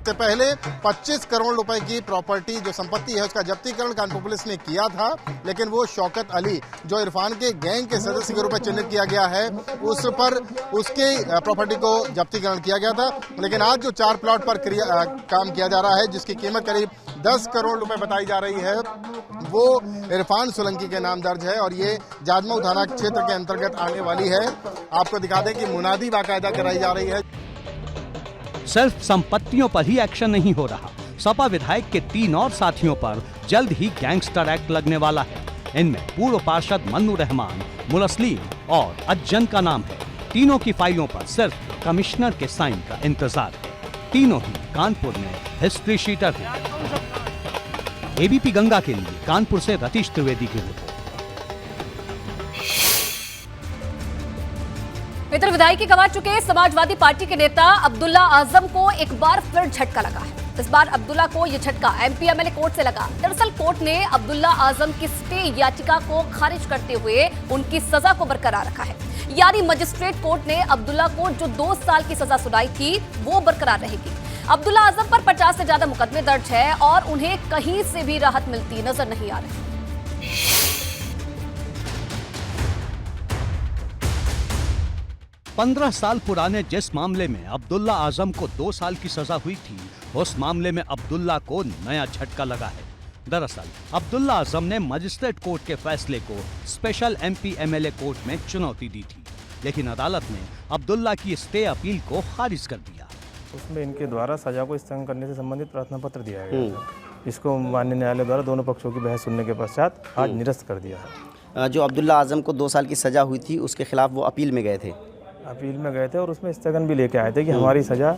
इससे पहले 25 करोड़ रुपए की प्रॉपर्टी जो संपत्ति है उसका जब्तीकरण कानपुर पुलिस ने किया था, लेकिन वो शौकत अली जो इरफान के गैंग के सदस्य के रूप में चिन्हित किया गया है, उस पर उसके प्रॉपर्टी को जब्तीकरण किया गया था। लेकिन आज जो 4 प्लॉट पर काम किया जा रहा है, जिसकी कीमत करीब 10 करोड़ रुपए बताई जा रही है, वो इरफान सोलंकी के नाम दर्ज है और ये जाजमऊ थाना क्षेत्र के अंतर्गत आने वाली है। आपको दिखा दें कि मुनादी बाकायदा कराई जा रही है। सिर्फ संपत्तियों पर ही एक्शन नहीं हो रहा, सपा विधायक के 3 और साथियों पर जल्द ही गैंगस्टर एक्ट लगने वाला है। इनमें पूर्व पार्षद मन्नू रहमान, मुलस्लीम और अज्जन का नाम है। तीनों की फाइलों पर सिर्फ कमिश्नर के साइन का इंतजार है। तीनों ही कानपुर में हिस्ट्री शीटर हैं। एबीपी गंगा के लिए कानपुर से रतीश त्रिवेदी की रिपोर्ट। इधर विधायकी गंवा चुके समाजवादी पार्टी के नेता अब्दुल्ला आजम को एक बार फिर झटका लगा है। इस बार अब्दुल्ला को यह झटका एमपी एमएलए कोर्ट से लगा। दरअसल कोर्ट ने अब्दुल्ला आजम की स्टे याचिका को खारिज करते हुए उनकी सजा को बरकरार रखा है। यानी मजिस्ट्रेट कोर्ट ने अब्दुल्ला को जो 2 साल की सजा सुनाई थी वो बरकरार रहेगी। अब्दुल्ला आजम पर 50 से ज्यादा मुकदमे दर्ज है और उन्हें कहीं से भी राहत मिलती नजर नहीं आ रही। 15 साल पुराने जिस मामले में अब्दुल्ला आजम को 2 साल की सजा हुई थी, उस मामले में अब्दुल्ला को नया झटका लगा है। दरअसल अब्दुल्ला आजम ने मजिस्ट्रेट कोर्ट के फैसले को स्पेशल एमपी एमएलए कोर्ट में चुनौती दी थी, लेकिन अदालत ने अब्दुल्ला की स्टे अपील को खारिज कर दिया। उसमें इनके द्वारा सजा को स्थगन करने से संबंधित प्रार्थना पत्र दिया गया था। इसको माननीय न्यायालय द्वारा दोनों पक्षों की बहस सुनने के पश्चात आज निरस्त कर दिया है। जो अब्दुल्ला आजम को 2 साल की सजा हुई थी उसके खिलाफ वो अपील में गए थे। अपील में गए थे और उसमें स्थगन भी लेके आए थे कि हमारी सजा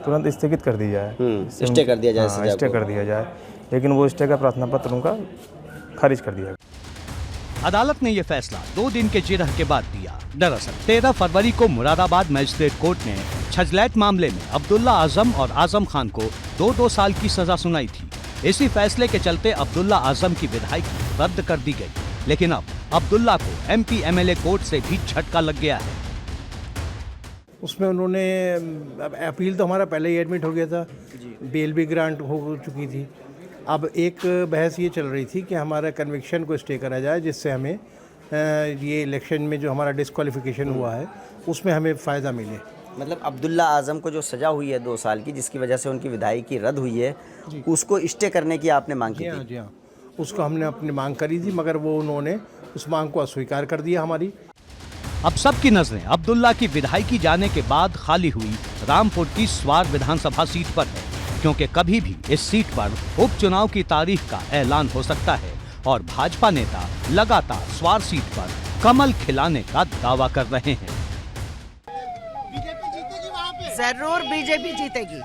तुरंत स्थगित कर दी जाए, स्टे कर दिया जाए, सजा स्टे कर दिया जाए, लेकिन वो स्टे का प्रार्थना पत्र उनका खारिज कर दिया। अदालत ने यह फैसला 2 दिन के जिरह के बाद दिया। दरअसल 13 फरवरी को मुरादाबाद मजिस्ट्रेट कोर्ट ने छजलैट मामले में अब्दुल्ला आजम और आजम खान को 2-2 साल की सजा सुनाई थी। इसी फैसले के चलते अब्दुल्ला आजम की विधायकी रद्द कर दी गई, लेकिन अब अब्दुल्ला को एमपी एमएलए कोर्ट से भी झटका लग गया है। उसमें उन्होंने अपील तो हमारा पहले ही एडमिट हो गया था, बेल भी ग्रांट हो चुकी थी। अब एक बहस ये चल रही थी कि हमारा कन्विक्शन को स्टे करा जाए, जिससे हमें ये इलेक्शन में जो हमारा डिस्क्वालिफिकेशन हुआ है उसमें हमें फ़ायदा मिले। मतलब अब्दुल्ला आजम को जो सज़ा हुई है 2 साल की, जिसकी वजह से उनकी विधायकी रद्द हुई है, उसको स्टे करने की आपने मांग की थी? जी हाँ, उसको हमने अपनी मांग करी थी, मगर वो उन्होंने उस मांग को अस्वीकार कर दिया हमारी। अब सबकी नजरें अब्दुल्ला की विधायकी जाने के बाद खाली हुई रामपुर की स्वार विधानसभा सीट पर है, क्योंकि कभी भी इस सीट पर उपचुनाव की तारीख का ऐलान हो सकता है और भाजपा नेता लगातार स्वार सीट पर कमल खिलाने का दावा कर रहे हैं। जरूर बीजेपी जीतेगी।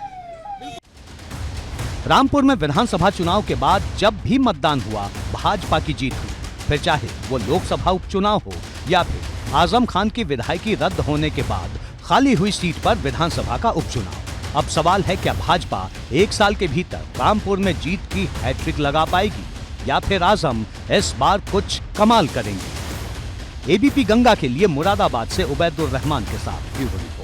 रामपुर में विधानसभा चुनाव के बाद जब भी मतदान हुआ भाजपा की जीत हुई, फिर चाहे वो लोकसभा उपचुनाव हो या फिर आजम खान की विधायकी रद्द होने के बाद खाली हुई सीट पर विधानसभा का उपचुनाव। अब सवाल है, क्या भाजपा 1 साल के भीतर रामपुर में जीत की हैट्रिक लगा पाएगी या फिर आजम इस बार कुछ कमाल करेंगे? एबीपी गंगा के लिए मुरादाबाद से उबैदुर रहमान के साथ ब्यूरो रिपोर्ट।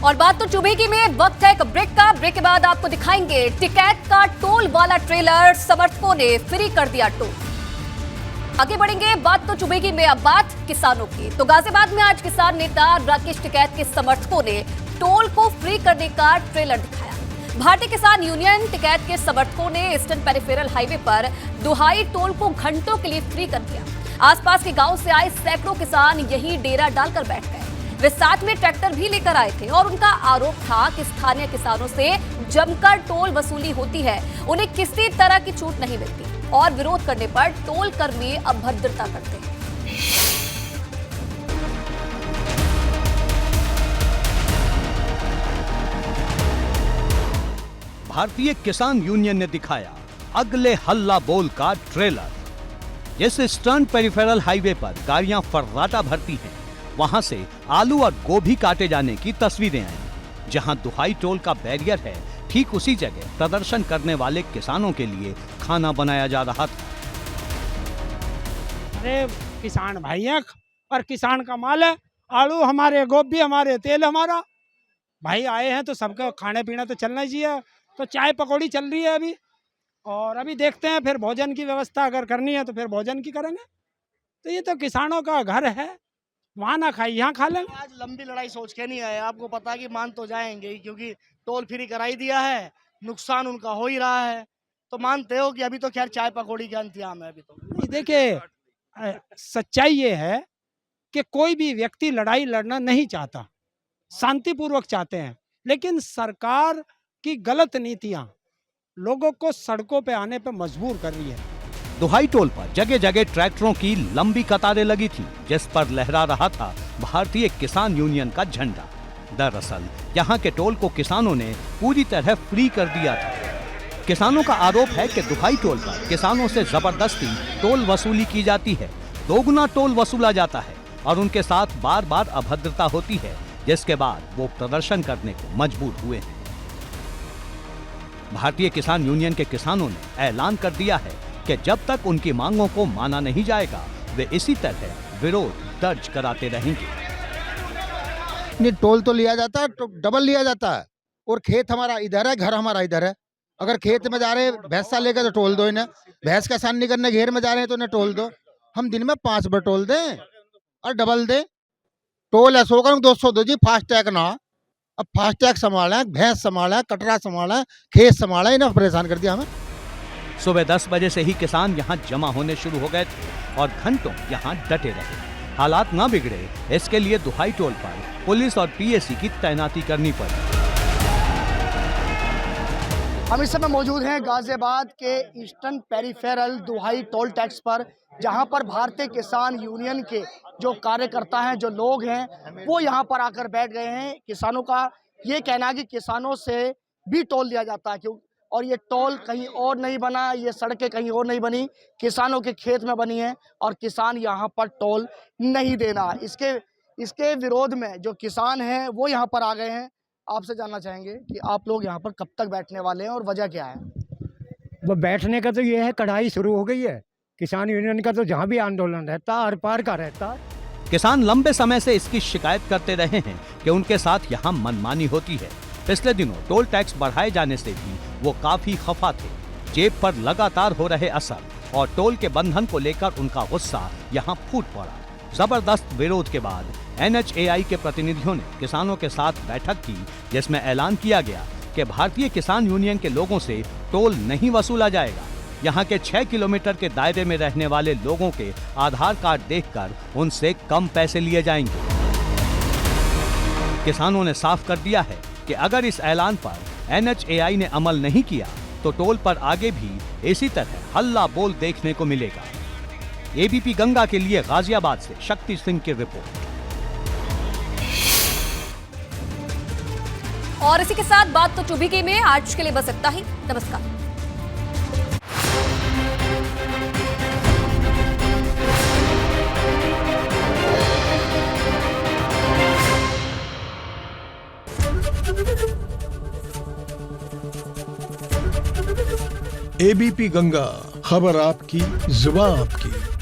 और बात तो चुभेगी में, वक्त है एक ब्रेक का। ब्रेक के बाद आपको दिखाएंगे टिकैत का टोल वाला ट्रेलर, समर्थकों ने फ्री कर दिया टोल। आगे बढ़ेंगे, बात तो चुभेगी में अब बात किसानों की। तो गाजियाबाद में आज किसान नेता राकेश टिकैत के समर्थकों ने टोल को फ्री करने का ट्रेलर दिखाया। भारतीय किसान यूनियन टिकैत के समर्थकों ने ईस्टर्न पेरिफेरल हाईवे पर दुहाई टोल को घंटों के लिए फ्री कर दिया। आसपास के गांव से आए सैकड़ों किसान यहीं डेरा डालकर बैठ गए। वे साथ में ट्रैक्टर भी लेकर आए थे और उनका आरोप था कि स्थानीय किसानों से जमकर टोल वसूली होती है, उन्हें किसी तरह की छूट नहीं मिलती और विरोध करने पर टोल कर्मी अभद्रता करते हैं। भारतीय किसान यूनियन ने दिखाया अगले हल्ला बोल का ट्रेलर। जिस ईस्टर्न पेरिफेरल हाईवे पर गाड़ियां फर्राटा भरती हैं, वहां से आलू और गोभी काटे जाने की तस्वीरें आई। जहां दुहाई टोल का बैरियर है, ठीक उसी जगह प्रदर्शन करने वाले किसानों के लिए खाना बनाया जा रहा था। अरे किसान भाई हैं और किसान का माल है, आलू हमारे, गोभी हमारे, तेल हमारा। भाई आए हैं तो सबका खाने पीना तो चलना ही चाहिए। तो चाय पकौड़ी चल रही है अभी, और अभी देखते हैं फिर भोजन की व्यवस्था अगर करनी है तो फिर भोजन की करेंगे। तो ये तो किसानों का घर है, वहाँ ना खाई यहाँ खा लेंगे। आज लंबी लड़ाई सोच के नहीं आए, आपको पता है कि मान तो जाएंगे ही, क्योंकि टोल फ्री कराई दिया है, नुकसान उनका हो ही रहा है। तो मानते हो कि अभी तो खैर चाय पकौड़ी का इंतजाम है। अभी तो देखिए, सच्चाई ये है कि कोई भी व्यक्ति लड़ाई लड़ना नहीं चाहता, शांतिपूर्वक चाहते हैं, लेकिन सरकार की गलत नीतियां लोगों को सड़कों पे आने पे मजबूर कर रही है। दुहाई टोल पर जगह जगह ट्रैक्टरों की लंबी कतारें लगी थी, जिस पर लहरा रहा था भारतीय किसान यूनियन का झंडा। दरअसल यहाँ के टोल को किसानों ने पूरी तरह फ्री कर दिया था। किसानों का आरोप है कि दुहाई टोल पर किसानों से जबरदस्ती टोल वसूली की जाती है, दोगुना टोल वसूला जाता है और उनके साथ बार बार अभद्रता होती है, जिसके बाद वो प्रदर्शन करने को मजबूर हुए हैं। भारतीय किसान यूनियन के किसानों ने ऐलान कर दिया है कि जब तक उनकी मांगों को माना नहीं जाएगा, वे इसी तरह विरोध दर्ज कराते रहेंगे। नहीं, टोल तो लिया जाता है, तो डबल लिया जाता है, और खेत हमारा इधर है, घर हमारा इधर है। अगर खेत में जा रहे हैं भैंसा लेकर तो टोल दो इन्हें, भैंस का सानी करने घेर में जा रहे हैं तो इन्हें टोल दो। हम दिन में 5 बार टोल दें और डबल दें। टोल है 100 का 200 दो जी, फास्ट टैग ना। अब फास्ट टैग संभाला, भैंस संभाला, कटरा संभाला, खेत संभाला, इन्हें परेशान कर दिया हमें। सुबह 10 बजे से ही किसान यहाँ जमा होने शुरू हो गए थे और घंटों यहाँ डटे रहे। हालात न बिगड़े, इसके लिए दुहाई टोल पर पुलिस और पीएसी की तैनाती करनी पड़ी। हम इस समय मौजूद हैं गाजियाबाद के ईस्टर्न पेरिफेरल दुहाई टोल टैक्स पर, जहां पर भारतीय किसान यूनियन के जो कार्यकर्ता हैं, जो लोग हैं, वो यहां पर आकर बैठ गए हैं। किसानों का ये कहना है कि किसानों से भी टोल लिया जाता है, क्यों, और ये टोल कहीं और नहीं बना, ये सड़कें कहीं और नहीं बनी, किसानों के खेत में बनी है और किसान यहाँ पर टोल नहीं देना। इसके विरोध में जो किसान हैं वो यहाँ पर आ गए हैं। आपसे जानना चाहेंगे कि आप लोग यहाँ पर कब तक बैठने वाले हैं और वजह क्या है? वो बैठने का तो ये है, कढ़ाई शुरू हो गई है। किसान यूनियन का तो जहाँ भी आंदोलन रहता, हर पार का रहता। किसान लंबे समय से इसकी शिकायत करते रहे हैं कि उनके साथ यहाँ मनमानी होती है। पिछले दिनों टोल टैक्स बढ़ाए जाने से भी वो काफी खफा थे। जेब पर लगातार हो रहे असर और टोल के बंधन को लेकर उनका गुस्सा यहाँ फूट पड़ा। जबरदस्त विरोध के बाद NHAI के प्रतिनिधियों ने किसानों के साथ बैठक की, जिसमें ऐलान किया गया कि भारतीय किसान यूनियन के लोगों से टोल नहीं वसूला जाएगा। यहाँ के 6 किलोमीटर के दायरे में रहने वाले लोगों के आधार कार्ड देखकर उनसे कम पैसे लिए जाएंगे। किसानों ने साफ कर दिया है कि अगर इस ऐलान पर NHAI ने अमल नहीं किया तो टोल पर आगे भी इसी तरह हल्ला बोल देखने को मिलेगा। ABP गंगा के लिए गाजियाबाद से शक्ति सिंह की रिपोर्ट। और इसी के साथ बात तो चुभीगी में आज के लिए बस इतना ही। नमस्कार। ABP गंगा, खबर आपकी, जुबान आपकी।